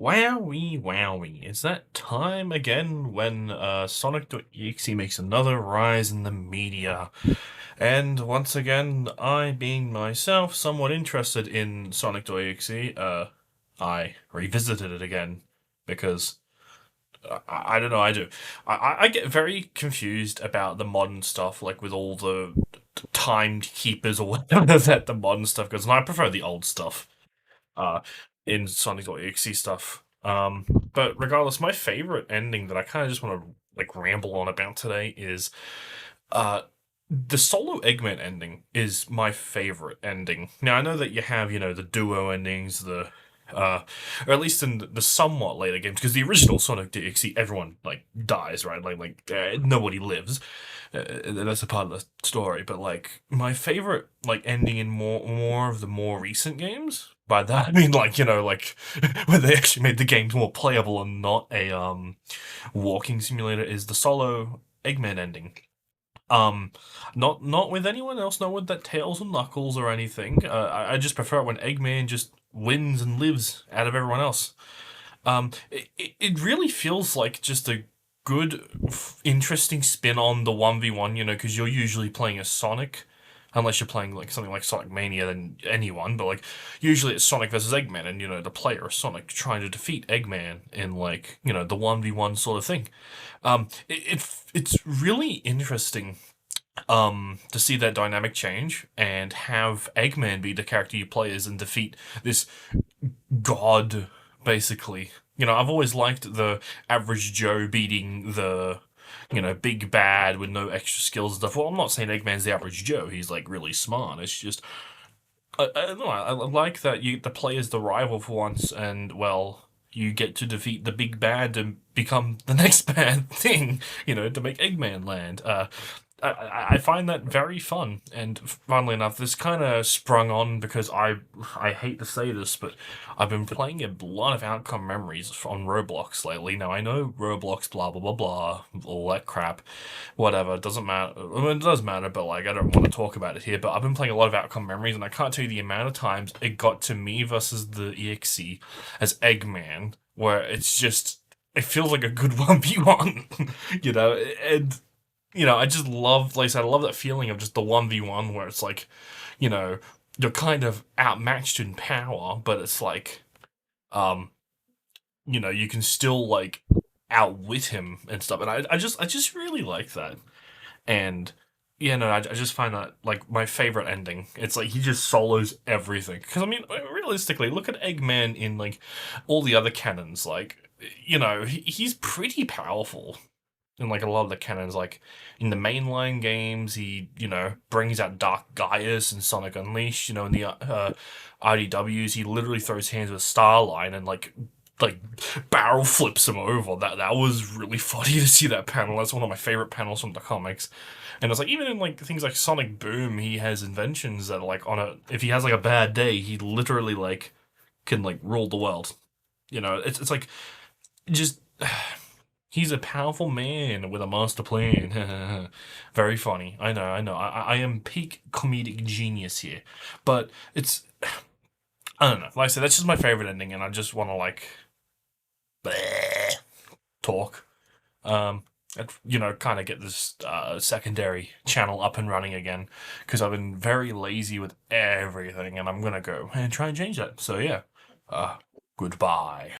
Wowie wowie, is that time again when Sonic.exe makes another rise in the media? And once again, I being myself somewhat interested in Sonic.exe, I revisited it again because I don't know, I do. I get very confused about the modern stuff, like with all the timed keepers or whatever that the modern stuff goes, and I prefer the old stuff uh, in Sonic.exe stuff. But regardless, my favorite ending that I kind of just want to like ramble on about today is uh, the solo Eggman ending is my favorite ending. Now I know that you have the duo endings, uh, or at least in the somewhat later games, because the original Sonic.exe everyone like dies, right? Nobody lives. That's a part of the story. But like my favorite like ending in more of the more recent games. By that I mean like where they actually made the games more playable and not a walking simulator is the solo Eggman ending. Um, not with anyone else, not with that Tails and Knuckles or anything. I just prefer it when Eggman just wins and lives out of everyone else. It really feels like just a good, interesting spin on the 1v1, because you're usually playing as Sonic. Unless you're playing like something like Sonic Mania, then anyone. But like usually it's Sonic versus Eggman, and the player is Sonic trying to defeat Eggman in like the 1v1 sort of thing. It's really interesting to see that dynamic change and have Eggman be the character you play as and defeat this god, basically. I've always liked the average Joe beating the, big bad with no extra skills and stuff. Well, I'm not saying Eggman's the average Joe. He's like really smart. It's just I don't know. I like that you the play as the rival for once, and well, you get to defeat the big bad and become the next bad thing. To make Eggman land. I find that very fun, and funnily enough, this kind of sprung on because I hate to say this, but I've been playing a lot of Outcome Memories on Roblox lately. Now I know Roblox, blah blah blah blah, all that crap, whatever. It doesn't matter. I mean, it does matter, but like I don't want to talk about it here. But I've been playing a lot of Outcome Memories, and I can't tell you the amount of times it got to me versus the EXE as Eggman, where it's just it feels like a good 1v1, and I just love, like I said, I love that feeling of just the 1v1 where it's like, you know, you're kind of outmatched in power, but it's like, um, you can still like outwit him and stuff. And I just really like that. And I just find that like my favorite ending. It's like he just solos everything. Because I mean, realistically, look at Eggman in like all the other canons. Like, he's pretty powerful in like a lot of the canons, like in the mainline games, he brings out Dark Gaius and Sonic Unleashed. In the IDWs, he literally throws hands with Starline and like barrel flips him over. That was really funny to see that panel. That's one of my favorite panels from the comics. And it's like even in like things like Sonic Boom, he has inventions that are like if he has like a bad day, he literally like can like rule the world. It's like just he's a powerful man with a master plan. Very funny. I know, I know. I am peak comedic genius here. But it's, I don't know. Like I said, that's just my favorite ending, and I just want to, like, bleh, talk. Kind of get this secondary channel up and running again, because I've been very lazy with everything, and I'm going to go and try and change that. So, yeah. Uh, Goodbye.